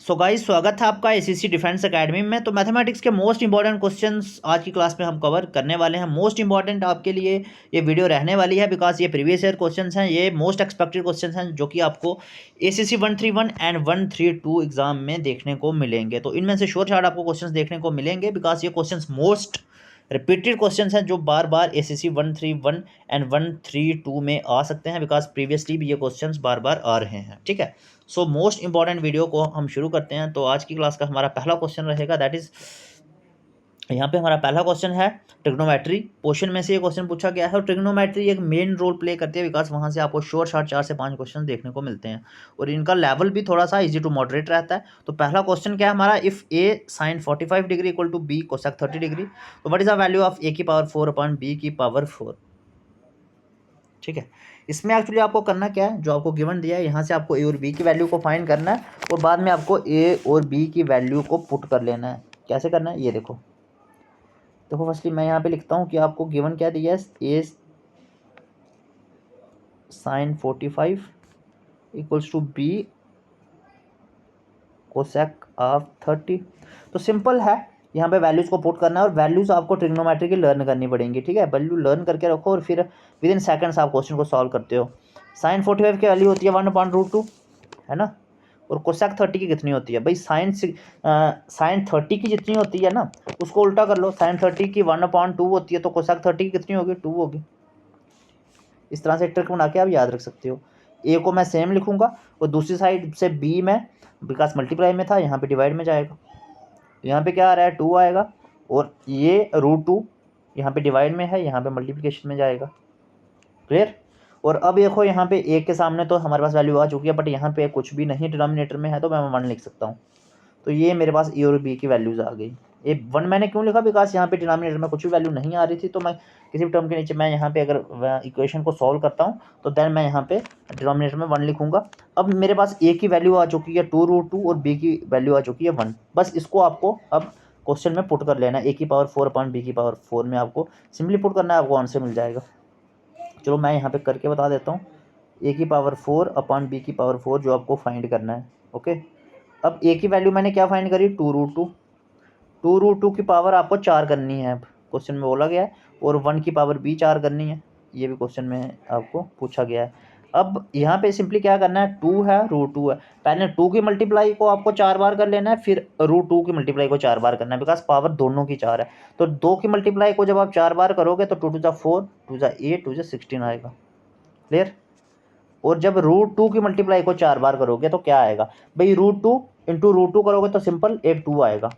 So guys, स्वागत है आपका एसएससी डिफेंस एकेडमी में। तो मैथमेटिक्स के मोस्ट इंपॉर्टेंट क्वेश्चंस आज की क्लास में हम कवर करने वाले हैं। मोस्ट इंपॉर्टेंट आपके लिए ये वीडियो रहने वाली है बिकॉज ये प्रीवियस ईयर क्वेश्चंस हैं, ये मोस्ट एक्सपेक्टेड क्वेश्चंस हैं जो कि आपको एसएससी 131 एंड 132 एग्जाम में देखने को मिलेंगे। तो इनमें से श्योर शॉर्ट आपको क्वेश्चंस देखने को मिलेंगे बिकॉज ये क्वेश्चंस मोस्ट रिपीटेड क्वेश्चंस हैं जो बार बार एसएससी 131 एंड 132 में आ सकते हैं बिकॉज प्रीवियसली भी ये क्वेश्चंस बार बार आ रहे हैं। ठीक है, सो मोस्ट इंपॉर्टेंट वीडियो को हम शुरू करते हैं। तो आज की क्लास का हमारा पहला क्वेश्चन रहेगा, दैट इज यहाँ पे हमारा पहला क्वेश्चन है ट्रिग्नोमेट्री पोर्शन में से ये क्वेश्चन पूछा गया है। और ट्रिग्नोमेट्री एक मेन रोल प्ले करती है बिकॉज वहाँ से आपको श्योर शॉर्ट 4 से 5 क्वेश्चन देखने को मिलते हैं और इनका लेवल भी थोड़ा सा इजी टू मॉडरेट रहता है। तो पहला क्वेश्चन क्या है हमारा, if A sine 45 degree equal to B cosec 30 degree, तो what is the value of A की पावर 4 अपॉन बी की पावर 4। ठीक है, इसमें एक्चुअली आपको करना क्या है, जो आपको गिवन दिया है यहाँ से आपको ए और बी की वैल्यू को फाइंड करना है और बाद में आपको ए और बी की वैल्यू को पुट कर लेना है। कैसे करना है ये देखो फर्स्टली मैं यहाँ पे लिखता हूँ कि आपको गिवन क्या दिया है, A sine 45 equals to B cosec of 30। तो सिंपल है, यहाँ पे वैल्यूज को पुट करना है और वैल्यूज आपको ट्रिग्नोमेट्री की लर्न करनी पड़ेंगी। ठीक है, वैल्यू लर्न करके रखो और फिर विद इन सेकंड्स आप क्वेश्चन को सॉल्व करते हो। साइन 45 की वैल्यू होती है 1/√2, है ना, और कोसेक 30 की कितनी होती है भाई, साइन 30 की जितनी होती है ना उसको उल्टा कर लो, साइन 30 की 1/2 होती है तो कोसेक 30 की कितनी होगी, 2 होगी। इस तरह से ट्रिक बना के आप याद रख सकते हो। ए को मैं सेम लिखूंगा और दूसरी साइड से बी में बिकॉज मल्टीप्लाई में था यहाँ पे डिवाइड में जाएगा, यहाँ पे क्या आ रहा है 2 आएगा और ये √2 यहाँ पे डिवाइड में है, यहाँ पे मल्टीप्लिकेशन में जाएगा। क्लियर। और अब देखो यहाँ पे एक के सामने तो हमारे पास वैल्यू आ चुकी है बट यहाँ पे कुछ भी नहीं डिनोमिनेटर में है तो मैं 1 लिख सकता हूँ। तो ये मेरे पास ए और बी की वैल्यूज़ आ गई। ये 1 मैंने क्यों लिखा, बिकॉज यहाँ पे डिनोमिनेटर में कुछ भी वैल्यू नहीं आ रही थी तो मैं किसी भी टर्म के नीचे मैं यहाँ पे अगर इक्वेशन को सॉल्व करता हूँ तो देन मैं यहाँ पे डिनोमिनेटर में 1 लिखूंगा। अब मेरे पास ए की वैल्यू आ चुकी है 2√2 और बी की वैल्यू आ चुकी है 1। बस इसको आपको अब क्वेश्चन में पुट कर लेना है, ए की पावर 4 अपॉन बी की पावर 4 में आपको सिंपली पुट करना है, आपको आंसर मिल जाएगा। चलो मैं यहाँ पे करके बता देता हूँ, ए की पावर 4 अपॉन बी की पावर 4 जो आपको फाइंड करना है। ओके, अब ए की वैल्यू मैंने क्या फाइंड करी, 2√2। 2√2 की पावर आपको 4 करनी है, अब क्वेश्चन में बोला गया है, और 1 की पावर भी 4 करनी है, ये भी क्वेश्चन में आपको पूछा गया है। अब यहाँ पे सिंपली क्या करना है, 2 है √2 है, पहले 2 की मल्टीप्लाई को आपको 4 बार कर लेना है, फिर √2 की मल्टीप्लाई को 4 बार करना है बिकॉज पावर दोनों की 4 है। तो 2 की मल्टीप्लाई को जब आप 4 बार करोगे तो 2 × 4, 2 × 8, 2 × 16 आएगा। क्लियर। और जब √2 की मल्टीप्लाई को 4 बार करोगे तो क्या आएगा भाई, √2 इंटू √2 करोगे तो सिंपल एक 2 आएगा,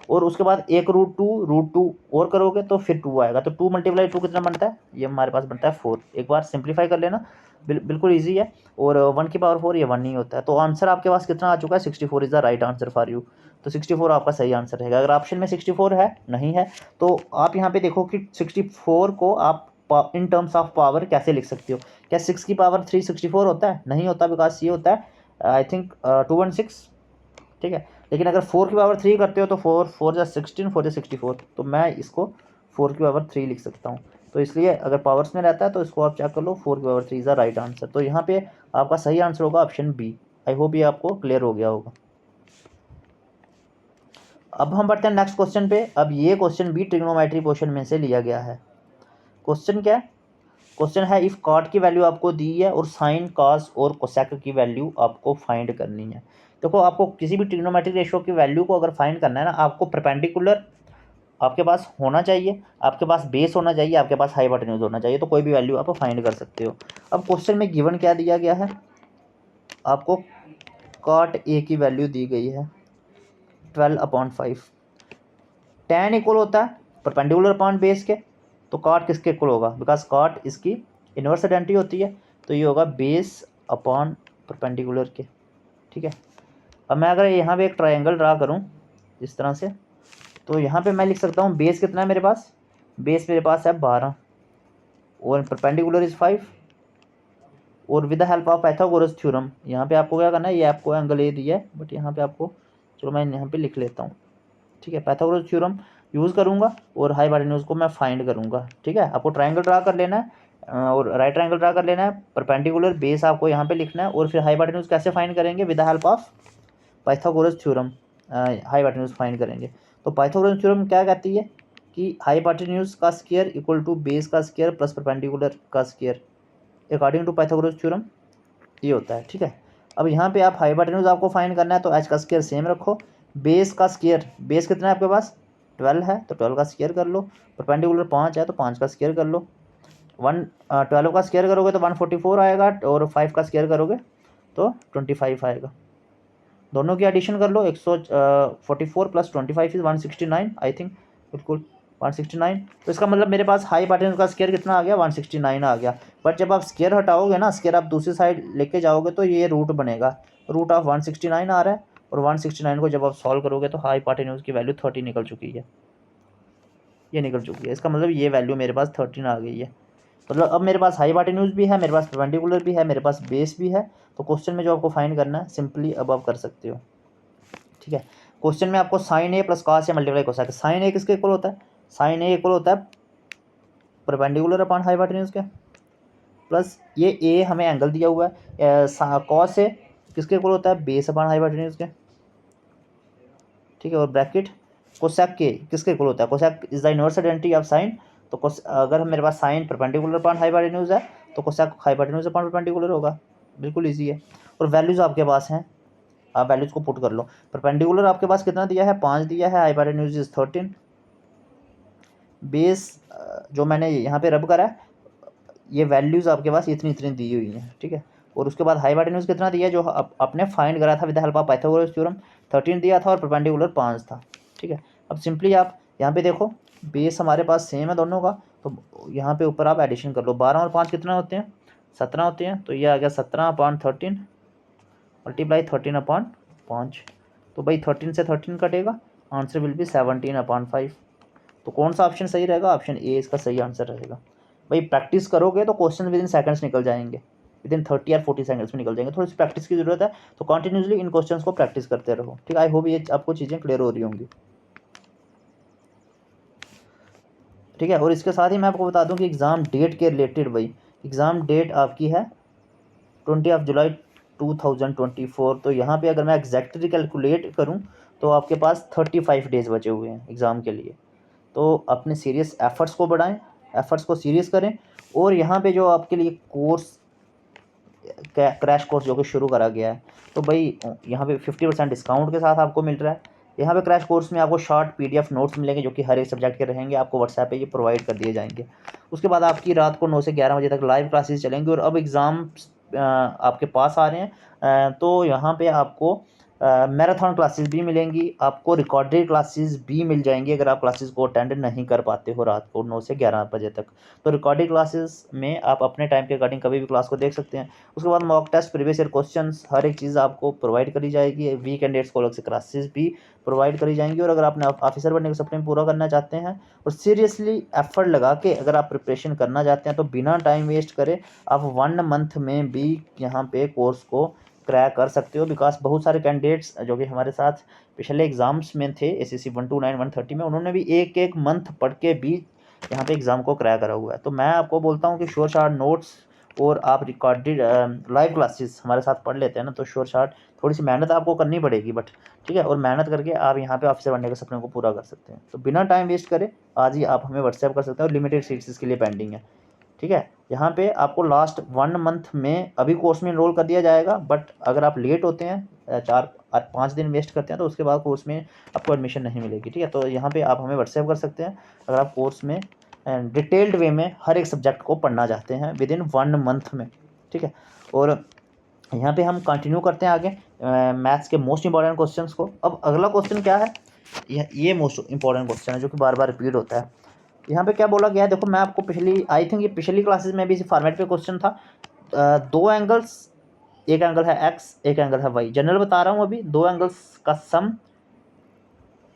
और उसके बाद एक √2 और करोगे तो फिर 2 आएगा। तो 2 × 2 कितना बनता है, ये हमारे पास बनता है 4। एक बार सिंप्लीफाई कर लेना, बिल्कुल ईजी है। और 1 की पावर 4 ये 1 नहीं होता है। तो आंसर आपके पास कितना आ चुका है, 64 is the right answer for you. तो 64 आपका सही आंसर रहेगा। अगर ऑप्शन में 64 है नहीं है तो आप यहाँ पे देखो कि 64 को आप इन टर्म्स ऑफ पावर कैसे लिख सकते हो। क्या 6 की पावर 3 64 होता है, नहीं होता, बिकॉज ये होता है आई थिंक 216। ठीक है, लेकिन अगर 4 की पावर 3 करते हो तो 4 × 16, 4 × 64, तो मैं इसको 4 की पावर 3 लिख सकता हूँ। तो इसलिए अगर पावर्स में रहता है तो इसको आप चेक कर लो, 4 की power 3 is the right answer. तो यहाँ पे आपका सही आंसर होगा ऑप्शन बी। आई होप ये आपको क्लियर हो गया होगा। अब हम बढ़ते हैं नेक्स्ट क्वेश्चन पे। अब ये क्वेश्चन भी ट्रिग्नोमेट्री पोर्शन में से लिया गया है। क्वेश्चन क्या है, क्वेश्चन है इफ कॉट की वैल्यू आपको दी है और साइन कॉस और कोसेक की वैल्यू आपको फाइंड करनी है। देखो आपको किसी भी ट्रिग्नोमेट्रिक रेशियो की वैल्यू को अगर फाइंड करना है ना, आपको परपेंडिकुलर आपके पास होना चाहिए, आपके पास बेस होना चाहिए, आपके पास हाइपोटेन्यूज होना चाहिए, तो कोई भी वैल्यू आप फाइंड कर सकते हो। अब क्वेश्चन में गिवन क्या दिया गया है, आपको कॉट ए की वैल्यू दी गई है 12/5। tan इक्वल होता है परपेंडिकुलर अपॉन बेस के, तो कॉट किसके इक्वल होगा, बिकॉज कॉट इसकी इनवर्स आइडेंटिटी होती है, तो ये होगा बेस अपॉन परपेंडिकुलर के। ठीक है, अब मैं अगर यहाँ पे एक ट्रायंगल ड्रा करूँ इस तरह से, तो यहाँ पे मैं लिख सकता हूँ बेस कितना है मेरे पास, बेस मेरे पास है 12 और परपेंडिकुलर इज 5, और with the help of Pythagoras theorem यहाँ पे आपको क्या करना है, ये आपको एंगल ए दिया है बट यहाँ पे आपको, चलो मैं यहाँ पे लिख लेता हूँ। ठीक है, पाइथागोरस थ्योरम यूज़ करूँगा और हाइपोटेन्यूज को मैं फाइंड करूँगा। ठीक है, आपको ट्रायंगल ड्रा कर लेना है और राइट ट्रायंगल ड्रा कर लेना है, परपेंडिकुलर बेस आपको यहाँ पे लिखना है, और फिर हाइपोटेन्यूज कैसे फाइंड करेंगे, with the help of Pythagoras theorem hypotenuse find करेंगे। तो पाइथागोरस थ्योरम क्या कहती है कि हाइपोटेन्यूज का स्क्वायर इक्वल टू बेस का स्क्वायर प्लस परपेंडिकुलर का square, according to Pythagoras theorem ये होता है। ठीक है, अब यहाँ पे आप हाइपोटेन्यूज आपको फाइंड करना है तो एच का स्क्वायर सेम रखो, बेस का स्क्वायर, बेस कितना है आपके पास 12 है तो 12 का स्क्वायर कर लो, परपेंडिकुलर 5 है तो 5 का स्क्वायर कर लो, 12 का स्क्वायर करोगे तो 144 आएगा और 5 का स्क्वायर करोगे तो 25 आएगा। दोनों की एडिशन कर लो, 144 प्लस 25 इज 169 आई थिंक, बिल्कुल 169। तो इसका मतलब मेरे पास हाइपोटेन्यूज का स्क्वायर कितना आ गया 169 आ गया। बट जब आप स्क्वायर हटाओगे ना, स्क्वायर आप दूसरी साइड लेके जाओगे तो ये रूट बनेगा, रूट ऑफ 169 आ रहा है और 169 को जब आप सॉल्व करोगे तो हाइपोटेन्यूज की वैल्यू 30 निकल चुकी है, ये निकल चुकी है। इसका मतलब ये वैल्यू मेरे पास 13 आ गई है। मतलब अब मेरे पास हाइपोटेन्यूज भी है, मेरे पास परपेंडिकुलर भी है, मेरे पास बेस भी है। तो क्वेश्चन में जो आपको फाइंड करना है सिंपली अब आप कर सकते हो। ठीक है, क्वेश्चन में आपको साइन ए प्लस कॉस से मल्टीप्लाई कर सकते हैं। साइन ए किसके इक्वल होता है, साइन ए इक्वल होता है परपेंडिकुलर अपॉन हाइपोटेन्यूज के, प्लस ये ए हमें एंगल दिया हुआ है, कॉस से किसके इक्वल होता है बेस अपॉन हाइपोटेन्यूज के। ठीक है, और ब्रैकेट कोसेक के किसके इक्वल होता है, cosec is the inverse identity of sine. तो अगर मेरे पास साइन परपेंडिकुलर अपॉन हाइपोटेन्यूज है तो कोसेक हाइपोटेन्यूज अपॉन परपेंडिकुलर होगा, बिल्कुल ईजी है। और वैल्यूज आपके पास हैं, आप वैल्यूज को पुट कर लो। परपेंडिकुलर आपके पास कितना दिया है 5 दिया है, हाइपोटेन्यूज इज 13, बेस जो मैंने यहाँ पे रब करा है ये वैल्यूज आपके पास इतनी इतनी दी हुई हैं। ठीक है, और उसके बाद हाइपोटेन्यूज कितना दिया है जो आपने फाइंड करा था with the help of Pythagoras theorem, 13 दिया था और परपेंडिकुलर 5 था। ठीक है, अब सिंपली आप यहाँ पे देखो बेस हमारे पास सेम है दोनों का, तो यहाँ पे ऊपर आप एडिशन कर लो, 12 और 5 कितना होते हैं 17 होते हैं। तो ये आ गया 17/13 मल्टीप्लाई 13/5। तो भाई 13 से 13 कटेगा, आंसर विल बी 17/5। तो कौन सा ऑप्शन सही रहेगा, ऑप्शन ए इसका सही आंसर रहेगा। भाई प्रैक्टिस करोगे तो क्वेश्चन विद इन सेकंड्स निकल जाएंगे, विद इन 30 और 40 सेकंड्स में निकल जाएंगे। थोड़ी सी प्रैक्टिस की जरूरत है, तो कंटिन्यूसली इन क्वेश्चंस को प्रैक्टिस करते रहो। ठीक, आई होप ये आपको चीज़ें क्लियर हो रही होंगी। ठीक है, और इसके साथ ही मैं आपको बता दूं कि एग्ज़ाम डेट के रिलेटेड भाई एग्ज़ाम डेट आपकी है 20 जुलाई 2024। तो यहाँ पे अगर मैं एग्जैक्टली कैलकुलेट करूँ तो आपके पास 35 डेज़ बचे हुए हैं एग्ज़ाम के लिए। तो अपने सीरियस एफर्ट्स को बढ़ाएं, एफर्ट्स को सीरियस करें। और यहाँ पे जो आपके लिए कोर्स क्रैश कोर्स जो कि शुरू करा गया है, तो भाई यहाँ पे 50% डिस्काउंट के साथ आपको मिल रहा है। यहाँ पे क्रैश कोर्स में आपको शॉर्ट PDF नोट्स मिलेंगे जो कि हर एक सब्जेक्ट के रहेंगे, आपको व्हाट्सएप पे ये प्रोवाइड कर दिए जाएंगे। उसके बाद आपकी रात को 9 से 11 बजे तक लाइव क्लासेस चलेंगी। और अब एग्ज़ाम आपके पास आ रहे हैं, तो यहाँ पे आपको मैराथन क्लासेस भी मिलेंगी, आपको रिकॉर्डेड क्लासेस भी मिल जाएंगी अगर आप क्लासेस को अटेंड नहीं कर पाते हो रात को 9 से 11 बजे तक। तो रिकॉर्डेड क्लासेस में आप अपने टाइम के अकॉर्डिंग कभी भी क्लास को देख सकते हैं। उसके बाद mock test, previous year questions, हर एक चीज़ आपको प्रोवाइड करी जाएगी। वीक एंड डेट्स को अलग से क्लासेस भी प्रोवाइड करी जाएंगी। और अगर आपने ऑफिसर बनने का सपने पूरा करना चाहते हैं और सीरियसली एफर्ट लगा के अगर आप प्रिपरेशन करना चाहते हैं तो बिना टाइम वेस्ट करे आप 1 मंथ में भी यहाँ पे कोर्स को क्रैक कर सकते हो। बिकॉज बहुत सारे कैंडिडेट्स जो कि हमारे साथ पिछले एग्जाम्स में थे SSC 129 130 में, उन्होंने भी एक मंथ पढ़ के भी यहाँ पे एग्ज़ाम को क्रैक करा हुआ है। तो मैं आपको बोलता हूँ कि श्योर शॉर्ट नोट्स और आप रिकॉर्डेड लाइव क्लासेस हमारे साथ पढ़ लेते हैं ना, तो श्योर शॉर्ट थोड़ी सी मेहनत आपको करनी पड़ेगी बट ठीक है, और मेहनत करके आप यहाँ पे ऑफिसर बनने के सपने को पूरा कर सकते हैं। तो बिना टाइम वेस्ट करे आज ही आप हमें व्हाट्सएप कर सकते हैं और लिमिटेड सीट्स इसके लिए पेंडिंग है। ठीक है, यहाँ पे आपको लास्ट 1 मंथ में अभी कोर्स में इनरोल कर दिया जाएगा, बट अगर आप लेट होते हैं 4-5 दिन वेस्ट करते हैं तो उसके बाद कोर्स में आपको एडमिशन नहीं मिलेगी। ठीक है, तो यहाँ पे आप हमें व्हाट्सएप कर सकते हैं अगर आप कोर्स में डिटेल्ड वे में हर एक सब्जेक्ट को पढ़ना चाहते हैं विद इन 1 मंथ में। ठीक है, और यहाँ पे हम कंटिन्यू करते हैं आगे मैथ्स के मोस्ट इंपॉर्टेंट क्वेश्चंस को। अब अगला क्वेश्चन क्या है, ये मोस्ट इंपॉर्टेंट क्वेश्चन है जो कि बार बार रिपीट होता है। यहाँ पे क्या बोला गया है, देखो मैं आपको आई थिंक ये पिछली क्लासेस में भी इसी फॉर्मेट पे क्वेश्चन था। 2 एंगल्स, एक एंगल है x, एक एंगल है y, जनरल बता रहा हूँ अभी। 2 एंगल्स का सम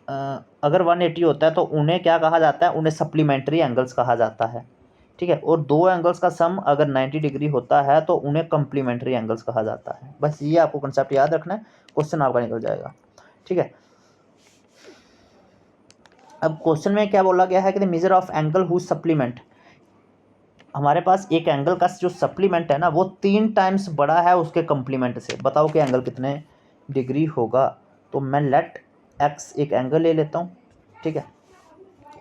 अगर 180 होता है तो उन्हें क्या कहा जाता है, उन्हें सप्लीमेंट्री एंगल्स कहा जाता है। ठीक है, और 2 एंगल्स का सम अगर 90 डिग्री होता है तो उन्हें कम्प्लीमेंट्री एंगल्स कहा जाता है। बस ये आपको कंसेप्ट याद रखना है, क्वेश्चन आपका निकल जाएगा। ठीक है, अब क्वेश्चन में क्या बोला गया है कि the measure of angle whose supplement, हमारे पास एक एंगल का जो सप्लीमेंट है ना वो 3 टाइम्स बड़ा है उसके कम्प्लीमेंट से। बताओ कि एंगल कितने डिग्री होगा तो मैं लेट एक्स एक एंगल ले लेता हूँ, ठीक है,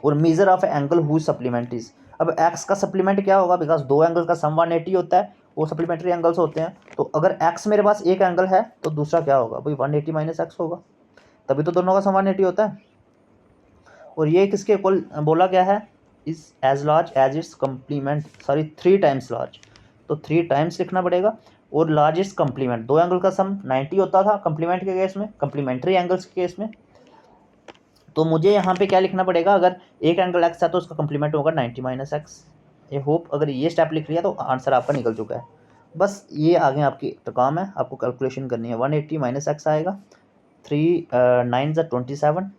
और major of angle who supplement is, अब एक्स का सप्लीमेंट क्या होगा, बिकॉज दो एंगल का सम 180 होता है, वो सप्लीमेंट्री एंगल्स होते हैं। तो अगर एक्स मेरे पास एक एंगल है तो दूसरा क्या होगा भाई, 180 माइनस एक्स होगा, तभी तो दोनों का सम 180 होता है। और ये किसके इक्वल बोला गया है, is as large as its complement, sorry 3 times large, तो 3 टाइम्स लिखना पड़ेगा। और लार्जेस्ट कम्प्लीमेंट, दो एंगल का सम 90 होता था कम्प्लीमेंट के केस में, कम्प्लीमेंट्री एंगल्स के केस में, तो मुझे यहाँ पे क्या लिखना पड़ेगा, अगर एक एंगल एक्स है तो उसका कम्प्लीमेंट होगा 90 माइनस एक्स। ये होप अगर ये स्टेप लिख लिया तो आंसर आपका निकल चुका है। बस ये आगे आपकी काम है, आपको कैलकुलेशन करनी है। 180 माइनस एक्स आएगा, 3 9 27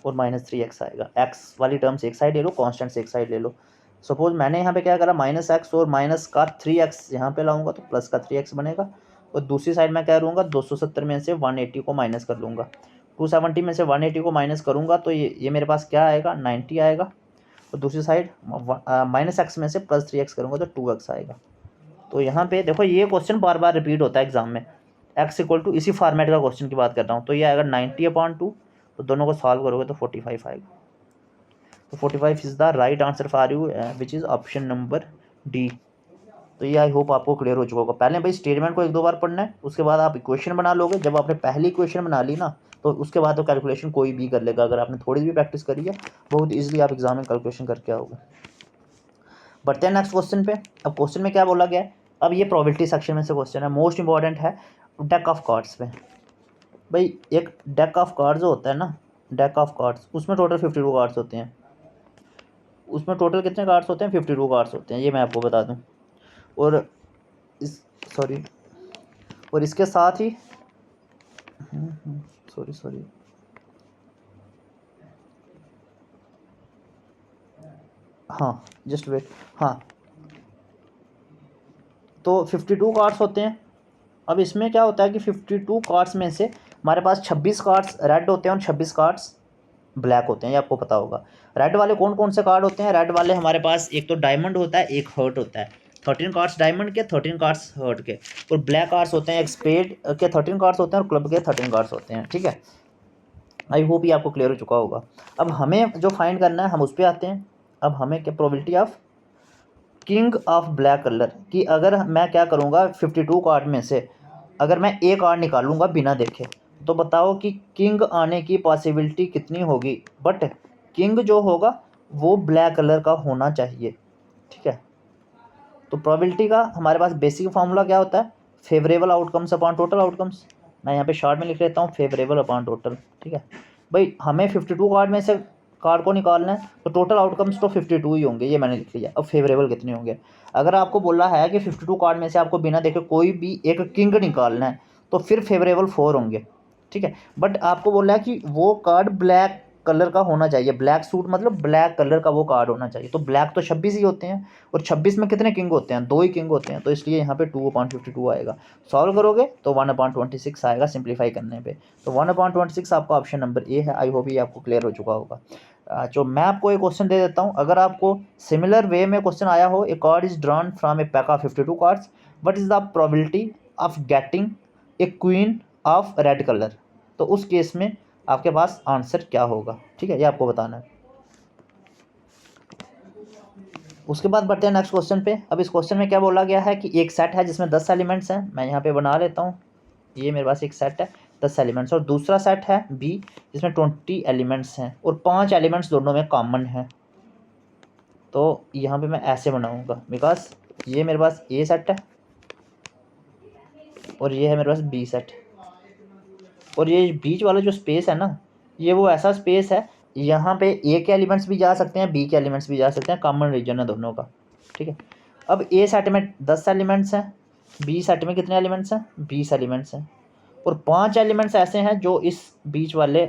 और -3x आएगा। एक्स वाली टर्म्स एक साइड ले लो, कॉन्स्टेंट्स एक साइड ले लो। सपोज मैंने यहाँ पे क्या करा, -x और माइनस का 3x यहाँ पे लाऊंगा तो प्लस का 3x बनेगा, और दूसरी साइड मैं क्या करूँगा, 270 में से 180 को माइनस कर लूँगा, 270 में से 180 को माइनस करूँगा तो ये मेरे पास क्या आएगा, 90 आएगा, और दूसरी साइड -x में से +3x करूँगा तो 2x आएगा। तो यहाँ पे देखो ये क्वेश्चन बार बार रिपीट होता है एग्जाम में, x इक्वल टू इसी फॉर्मेट का क्वेश्चन की बात कर रहा हूँ। तो ये आएगा 90/2, तो दोनों को सॉल्व करोगे तो 45 आएगा। तो 45 is the right answer for you, which is option number D. तो ये आई होप आपको क्लियर हो चुका होगा। पहले भाई स्टेटमेंट को 1-2 बार पढ़ना है, उसके बाद आप इक्वेशन बना लोगे। जब आपने पहली इक्वेशन बना ली ना, तो उसके बाद तो कैलकुलेशन कोई भी कर लेगा, अगर आपने थोड़ी भी प्रैक्टिस करी है बहुत ईजिली आप एग्जाम में कैलकुलेशन करके आओगे। बढ़ते हैं नेक्स्ट क्वेश्चन पे। अब क्वेश्चन में क्या बोला गया है, अब ये प्रोबेबिलिटी सेक्शन में से क्वेश्चन है, मोस्ट इंपॉर्टेंट है, डेक ऑफ कार्ड्स पे। भाई एक डेक ऑफ कार्ड्स जो होता है ना, डेक ऑफ कार्ड्स, उसमें टोटल 52 कार्ड्स होते हैं। उसमें टोटल कितने कार्ड्स होते हैं, 52 कार्ड्स होते हैं, ये मैं आपको बता दूं। और इस सॉरी और इसके साथ ही सॉरी हाँ जस्ट वेट, हाँ तो 52 कार्ड्स होते हैं। अब इसमें क्या होता है कि 52 कार्ड्स में से हमारे पास 26 कार्ड्स रेड होते हैं और 26 कार्ड्स ब्लैक होते हैं, ये आपको पता होगा। रेड वाले कौन कौन से कार्ड होते हैं, रेड वाले हमारे पास एक तो डायमंड होता है, एक हर्ट होता है। 13 कार्ड्स डायमंड के, 13 कार्ड्स हर्ट के। और ब्लैक कार्ड्स होते हैं, एक स्पेड के 13 कार्ड्स होते हैं और क्लब के 13 कार्ड्स होते हैं, ठीक है। आई होप ये आपको क्लियर हो चुका होगा। अब हमें जो फाइंड करना है हम उस पर आते हैं। अब हमें क्या, probability of king of black colour की, अगर मैं क्या करूँगा 52 कार्ड में से अगर मैं एक कार्ड निकालूंगा बिना देखे, तो बताओ कि किंग आने की पॉसिबिलिटी कितनी होगी। बट किंग जो होगा वो ब्लैक कलर का होना चाहिए, ठीक है। तो प्रोबेबिलिटी का हमारे पास बेसिक फार्मूला क्या होता है, favourable outcomes upon total outcomes. मैं यहाँ पे शॉर्ट में लिख लेता हूँ, फेवरेबल अपॉन टोटल, ठीक है। भाई हमें 52 कार्ड में से कार्ड को निकालना है, तो टोटल आउटकम्स तो 52 ही होंगे, ये मैंने लिख लिया। अब फेवरेबल कितने होंगे, अगर आपको बोला है कि 52 कार्ड में से आपको बिना देखे कोई भी एक किंग निकालना है, तो फिर फेवरेबल 4 होंगे, ठीक है। बट आपको बोला है कि वो कार्ड ब्लैक कलर का होना चाहिए, ब्लैक सूट मतलब ब्लैक कलर का वो कार्ड होना चाहिए, तो ब्लैक तो 26 ही होते हैं, और 26 में कितने किंग होते हैं, 2 ही किंग होते हैं, तो इसलिए यहाँ पे 2/52 आएगा। सॉल्व करोगे तो 1/26 आएगा सिंप्लीफाई करने पे। तो 1/26 आपका ऑप्शन नंबर ए है। आई होप ये आपको क्लियर हो चुका होगा। जो मैं आपको एक क्वेश्चन दे देता हूँ, अगर आपको सिमिलर वे में क्वेश्चन आया हो, a card is drawn from a pack of 52 cards, what is the probability of getting a queen of red colour, तो उस केस में आपके पास आंसर क्या होगा, ठीक है, ये आपको बताना है। उसके बाद बढ़ते हैं नेक्स्ट क्वेश्चन पे। अब इस क्वेश्चन में क्या बोला गया है कि एक सेट है जिसमें 10 एलिमेंट्स हैं, मैं यहाँ पे बना लेता हूँ। ये मेरे पास एक सेट है 10 एलिमेंट्स, और दूसरा सेट है बी जिसमें 20 एलिमेंट्स हैं और 5 एलिमेंट्स दोनों में कॉमन है। तो यहाँ पे मैं ऐसे बनाऊँगा, बिकॉज ये मेरे पास ए सेट है और ये है मेरे पास बी सेट, और ये बीच वाला जो स्पेस है ना, ये वो ऐसा स्पेस है, यहाँ पे ए के एलिमेंट्स भी जा सकते हैं, बी के एलिमेंट्स भी जा सकते हैं, कॉमन रीजन है दोनों का, ठीक है। अब ए सेट में 10 एलिमेंट्स हैं, बी सेट में कितने एलिमेंट्स हैं, 20 एलिमेंट्स हैं, और 5 एलिमेंट्स ऐसे हैं जो इस बीच वाले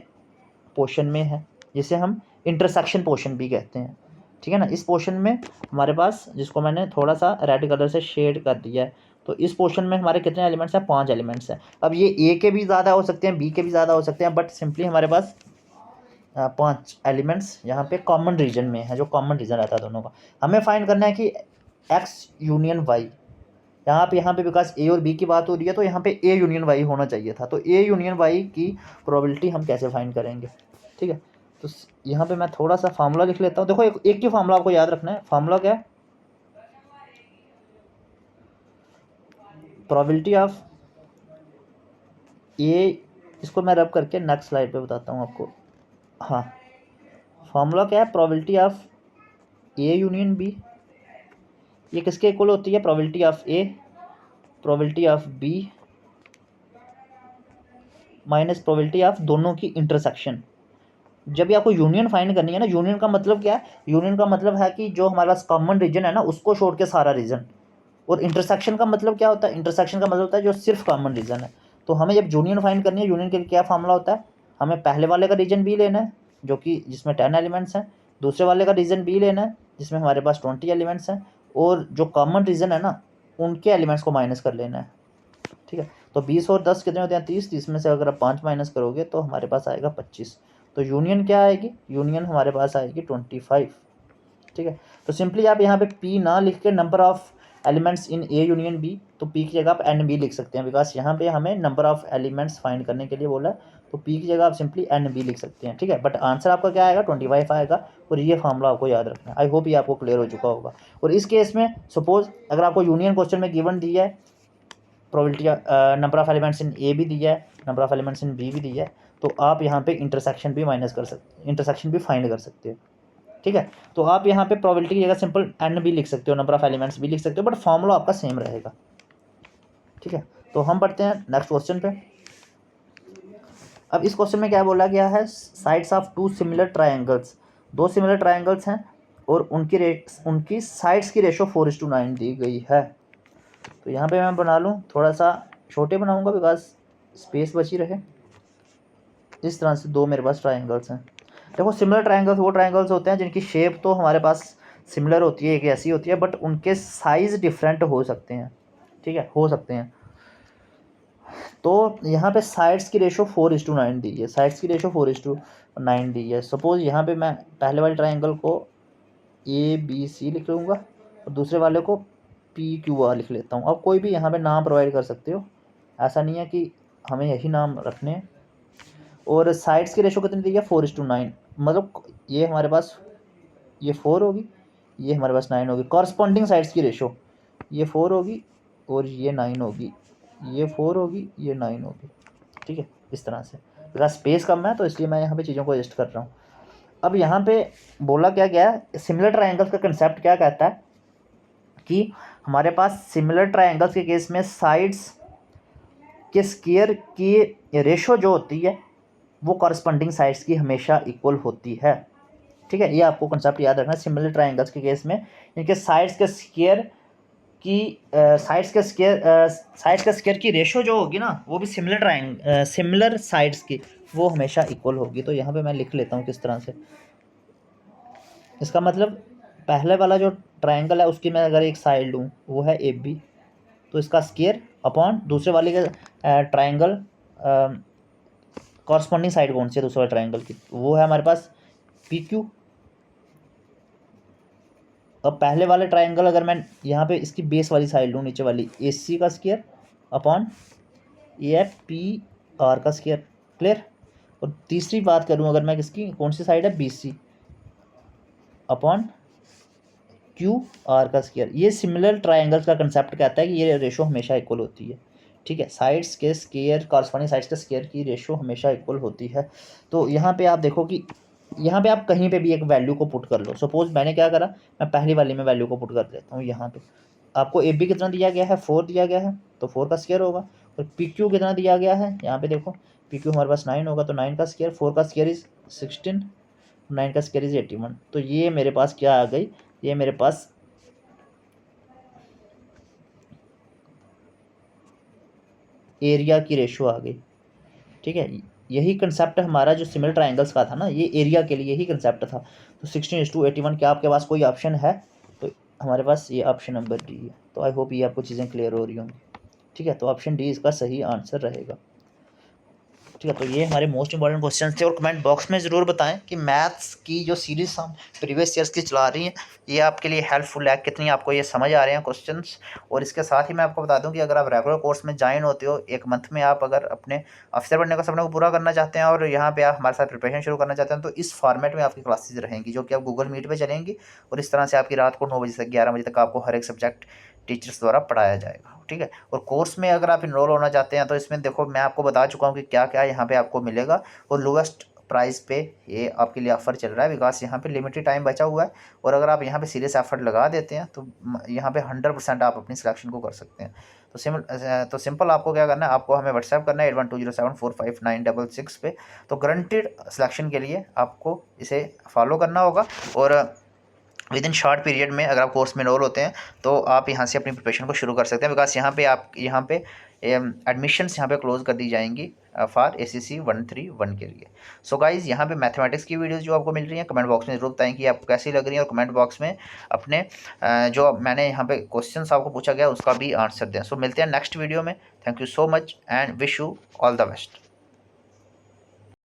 पोर्शन में है, जिसे हम इंटरसेक्शन पोर्शन भी कहते हैं, ठीक है ना। इस पोर्शन में हमारे पास, जिसको मैंने थोड़ा सा रेड कलर से शेड कर दिया है, तो इस पोर्शन में हमारे कितने एलिमेंट्स हैं, 5 एलिमेंट्स हैं। अब ये ए के भी ज़्यादा हो सकते हैं, बी के भी ज़्यादा हो सकते हैं, बट सिंपली हमारे पास 5 एलिमेंट्स यहाँ पे कॉमन रीजन में है, जो कॉमन रीजन रहता है दोनों का। हमें फाइंड करना है कि एक्स यूनियन वाई, यहाँ पे बिकॉज ए और बी की बात हो रही है, तो यहाँ पे ए यूनियन वाई होना चाहिए था। तो ए यूनियन वाई की प्रोबेबिलिटी हम कैसे फाइंड करेंगे, ठीक है। तो यहाँ पे मैं थोड़ा सा फार्मूला लिख लेता हूँ। देखो एक ही फार्मूला आपको याद रखना है। फार्मूला क्या है, प्रोबेबिलिटी ऑफ ए, इसको मैं रब करके नेक्स्ट स्लाइड पे बताता हूँ आपको। हाँ, फार्मूला क्या है, probability of A union B, ये किसके इक्वल होती है, probability of A probability of B minus probability of दोनों की इंटरसेक्शन। जब भी आपको यूनियन फाइंड करनी है ना, यूनियन का मतलब क्या है, यूनियन का मतलब है कि जो हमारे पास कॉमन रीजन है ना उसको छोड़ के सारा रीजन। और इंटरसेक्शन का मतलब क्या होता है, इंटरसेक्शन का मतलब होता है जो सिर्फ कॉमन रीजन है। तो हमें जब यूनियन फाइंड करनी है, यूनियन के लिए क्या फार्मूला होता है, हमें पहले वाले का रीजन बी लेना है जो कि जिसमें 10 एलिमेंट्स हैं, दूसरे वाले का रीजन बी लेना है जिसमें हमारे पास 20 एलिमेंट्स हैं, और जो कॉमन रीजन है ना उनके एलिमेंट्स को माइनस कर लेना है, ठीक है। तो 20 और 10 कितने होते हैं, 30, 30 में से अगर आप 5 माइनस करोगे तो हमारे पास आएगा 25। तो यूनियन क्या आएगी, यूनियन हमारे पास आएगी 25, ठीक है। तो सिंपली आप यहाँ पे पी ना लिख के number of elements in A union B, तो पी की जगह आप एन बी लिख सकते हैं, बिकॉज यहाँ पे हमें नंबर ऑफ एलिमेंट्स फाइंड करने के लिए बोला है। तो पी की जगह आप सिंपली एन बी लिख सकते हैं, ठीक है। बट आंसर आपका क्या आएगा, 25 आएगा। और ये फार्मूला आपको याद रखना है। आई होप ये आपको क्लियर हो चुका होगा। और इस केस में सपोज अगर आपको यूनियन क्वेश्चन में गिवन दिया है, probability number of elements in A भी दिया है, number of elements in B भी दिया है, तो आप यहाँ पे इंटरसेक्शन भी माइनस कर सकते, इंटरसेक्शन भी फाइंड कर सकते हो, ठीक है। तो आप यहाँ पे प्रोबेबिलिटी की जगह सिंपल एन भी लिख सकते हो, नंबर ऑफ एलिमेंट्स भी लिख सकते हो, बट फॉर्मूला आपका सेम रहेगा, ठीक है। तो हम बढ़ते हैं नेक्स्ट क्वेश्चन पे। अब इस क्वेश्चन में क्या बोला गया है, sides of two similar triangles, दो सिमिलर ट्राइंगल्स हैं और उनकी साइड्स की रेशो 4:9 दी गई है। तो यहाँ पे मैं बना लूँ, थोड़ा सा छोटे बनाऊँगा बिकॉज स्पेस बची रहे। इस तरह से दो मेरे पास ट्राइंगल्स हैं। देखो सिमिलर ट्राइंगल्स वो ट्राइंगल्स होते हैं जिनकी शेप तो हमारे पास सिमिलर होती है, एक ऐसी होती है, बट उनके साइज़ डिफरेंट हो सकते हैं, ठीक है, हो सकते हैं। तो यहाँ पे साइड्स की रेशो 4:9 दी है, साइड्स की रेशो 4:9 दी है। सपोज यहाँ पे मैं पहले वाले ट्राइंगल को ABC लिख लूँगा और दूसरे वाले को PQR लिख लेता हूँ। अब कोई भी यहाँ पे नाम प्रोवाइड कर सकते हो, ऐसा नहीं है कि हमें यही नाम रखने हैं। और साइड्स की रेशो कितनी दी है, 4:9, मतलब ये हमारे पास ये 4 होगी, ये हमारे पास 9 होगी। कॉरस्पॉन्डिंग साइड्स की रेशो ये 4 होगी और ये 9 होगी, ये 4 होगी, ये 9 होगी, ठीक है। इस तरह से बिकॉज स्पेस कम है तो इसलिए मैं यहाँ पे चीज़ों को एडजस्ट कर रहा हूँ। अब यहाँ पे बोला क्या गया है, सिमिलर ट्राइंगल्स का कंसेप्ट क्या कहता है कि हमारे पास सिमिलर ट्राइंगल्स के केस में साइड्स के स्क्वायर की रेशो जो होती है वो कॉरस्पॉन्डिंग साइड्स की हमेशा इक्वल होती है, ठीक है। ये आपको कंसेप्ट याद रखना है। सिमिलर ट्राइंगल्स के केस में इनके साइड्स के स्क्वायर की साइड्स के स्क्वायर की रेशो जो होगी ना वो भी सिमिलर साइड्स की वो हमेशा इक्वल होगी। तो यहाँ पे मैं लिख लेता हूँ किस तरह से। इसका मतलब पहले वाला जो ट्राइंगल है उसकी मैं अगर एक साइड लूँ वो है AB, तो इसका स्क्वायर अपॉन दूसरे वाले का ट्राइंगल, कॉरस्पॉन्डिंग साइड कौन सी है दूसरे वाले ट्राइंगल की, वो है हमारे पास PQ। अब पहले वाले ट्राइंगल अगर मैं यहाँ पे इसकी बेस वाली साइड लूँ, नीचे वाली, AC का स्क्वायर अपॉन AFPR का स्क्वायर, क्लियर। और तीसरी बात करूँ अगर मैं किसकी, कौन सी साइड है, BC अपॉन QR का स्क्वायर। ये सिमिलर ट्राइंगल्स का कंसेप्ट कहता है कि ये रेशो हमेशा इक्वल होती है, ठीक है। साइड्स के स्क्वायर, कॉरस्पॉन्डिंग साइड्स के स्क्वायर की रेशो हमेशा इक्वल होती है। तो यहाँ पे आप देखो कि यहाँ पे आप कहीं पे भी एक वैल्यू को पुट कर लो। सपोज मैंने क्या करा, मैं पहली वाली में वैल्यू को पुट कर देता हूँ। यहाँ पे आपको AB कितना दिया गया है, 4 दिया गया है, तो 4 का स्क्वायर होगा। और PQ कितना दिया गया है, यहाँ पे देखो PQ हमारे पास 9 होगा, तो 9 का स्क्वायर, 4 का स्क्वायर इज 16, 9 का स्क्वायर इज 81। तो ये मेरे पास क्या आ गई, ये मेरे पास एरिया की रेशो आ गई, ठीक है। यही कंसेप्ट हमारा जो सिमिलर ट्राइंगल्स का था ना, ये एरिया के लिए यही कंसेप्ट था। तो 16:81, क्या आपके पास कोई ऑप्शन है, तो हमारे पास ये ऑप्शन नंबर D है। तो आई होप ये आपको चीज़ें क्लियर हो रही होंगी, ठीक है। तो ऑप्शन D इसका सही आंसर रहेगा, ठीक है। तो ये हमारे मोस्ट इंपॉर्टेंट क्वेश्चन थे और कमेंट बॉक्स में ज़रूर बताएं कि मैथ्स की जो सीरीज़ हम प्रीवियस ईयर्स की चला रही हैं ये आपके लिए हेल्पफुल है, कितनी आपको ये समझ आ रहे हैं क्वेश्चंस। और इसके साथ ही मैं आपको बता दूं कि अगर आप रेगुलर कोर्स में ज्वाइन होते हो, एक मंथ में आप अगर अपने अफसर बनने का सपने को पूरा करना चाहते हैं और यहाँ पे आप हमारे साथ प्रिपरेशन शुरू करना चाहते हैं, तो इस फॉर्मेट में आपकी क्लासेज रहेंगी जो कि आप गूगल मीट पर चलेंगी और इस तरह से आपकी रात को 9 बजे से 11 बजे तक आपको हर एक सब्जेक्ट टीचर्स द्वारा पढ़ाया जाएगा, ठीक है। और कोर्स में अगर आप इनरोल होना चाहते हैं तो इसमें देखो मैं आपको बता चुका हूँ कि क्या क्या यहाँ पे आपको मिलेगा और लोवेस्ट प्राइस पे ये आपके लिए ऑफर चल रहा है, बिकॉज यहाँ पे लिमिटेड टाइम बचा हुआ है। और अगर आप यहाँ पे सीरियस एफर्ट लगा देते हैं तो यहाँ पे 100% आप अपनी सिलेक्शन को कर सकते हैं। तो सिंपल आपको क्या करना है, आपको हमें व्हाट्सएप करना है 8120745966 पे। तो गारंटेड सिलेक्शन के लिए आपको इसे फॉलो करना होगा और विद इन शॉर्ट पीरियड में अगर आप कोर्स में इनरोल होते हैं तो आप यहाँ से अपनी प्रिपरेशन को शुरू कर सकते हैं, बिकॉज यहाँ पे एडमिशन्स यहाँ पे क्लोज कर दी जाएंगी फॉर ACC 131 के लिए। सो गाइज यहाँ पे मैथमेटिक्स की वीडियोस जो आपको मिल रही हैं कमेंट बॉक्स में जरूर बताएं कि आपको कैसी लग रही है और कमेंट बॉक्स में अपने जो मैंने यहाँ पे क्वेश्चंस आपको पूछा गया उसका भी आंसर दें। सो मिलते हैं नेक्स्ट वीडियो में। Thank you so much and wish you all the best.